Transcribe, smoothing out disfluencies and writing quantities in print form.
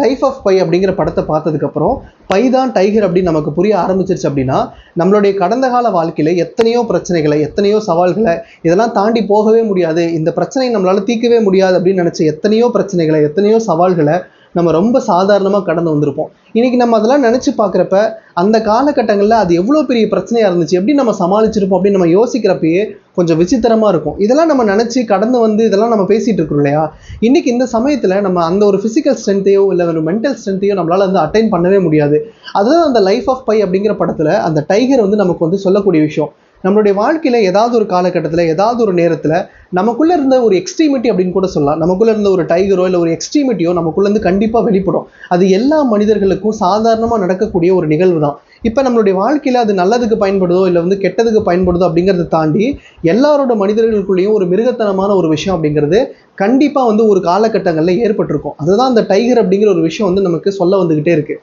Life of by அப்படிங்கிற படத்தை பார்த்ததுக்கப்புறம் பை தான் டைகர் அப்படின்னு நமக்கு புரிய ஆரம்பிச்சிருச்சு அப்படின்னா நம்மளுடைய கடந்த கால வாழ்க்கையில் எத்தனையோ பிரச்சனைகளை, எத்தனையோ சவால்களை, இதெல்லாம் தாண்டி போகவே முடியாது, இந்த பிரச்சனை நம்மளால் தீர்க்கவே முடியாது அப்படின்னு நினச்ச எத்தனையோ பிரச்சனைகளை, எத்தனையோ சவால்களை நம்ம ரொம்ப சாதாரணமாக கடந்து வந்திருப்போம். இன்றைக்கி நம்ம அதெல்லாம் நினச்சி பார்க்குறப்ப அந்த காலகட்டங்களில் அது எவ்வளோ பெரிய பிரச்சனையாக இருந்துச்சு, எப்படி நம்ம சமாளிச்சிருப்போம் அப்படின்னு நம்ம யோசிக்கிறப்பயே கொஞ்சம் விசித்திரமாக இருக்கும். இதெல்லாம் நம்ம நினச்சி கடந்து வந்து இதெல்லாம் நம்ம பேசிகிட்டு இருக்கோம் இல்லையா? இன்றைக்கி இந்த சமயத்தில் நம்ம அந்த ஒரு ஃபிசிக்கல் ஸ்ட்ரென்த்தையோ இல்லை ஒரு மென்டல் ஸ்ட்ரென்த்தையோ நம்மளால் வந்து அட்டைன் பண்ணவே முடியாது. அதுதான் அந்த லைஃப் ஆஃப் பை அப்படிங்கிற படத்தில் அந்த டைகர் வந்து நமக்கு வந்து சொல்லக்கூடிய விஷயம். நம்மளுடைய வாழ்க்கையில் ஏதாவது ஒரு காலகட்டத்தில், ஏதாவது ஒரு நேரத்தில் நமக்குள்ளே இருந்த ஒரு எக்ஸ்ட்ரீமிட்டி அப்படின்னு கூட சொல்லலாம். நமக்குள்ளே இருந்த ஒரு டைகரோ இல்லை ஒரு எக்ஸ்ட்ரீமிட்டியோ நமக்குள்ளேருந்து கண்டிப்பாக வெளிப்படும். அது எல்லா மனிதர்களுக்கும் சாதாரணமாக நடக்கக்கூடிய ஒரு நிகழ்வு தான். இப்போ நம்மளுடைய வாழ்க்கையில் அது நல்லதுக்கு பயன்படுதோ இல்லை வந்து கெட்டதுக்கு பயன்படுதோ அப்படிங்கிறத தாண்டி எல்லாரோட மனிதர்களுக்குள்ளேயும் ஒரு மிருகத்தனமான ஒரு விஷயம் அப்படிங்கிறது கண்டிப்பாக வந்து ஒரு காலகட்டங்களில் ஏற்பட்டிருக்கும். அதுதான் அந்த டைகர் அப்படிங்கிற ஒரு விஷயம் வந்து நமக்கு சொல்ல வந்துக்கிட்டே இருக்குது.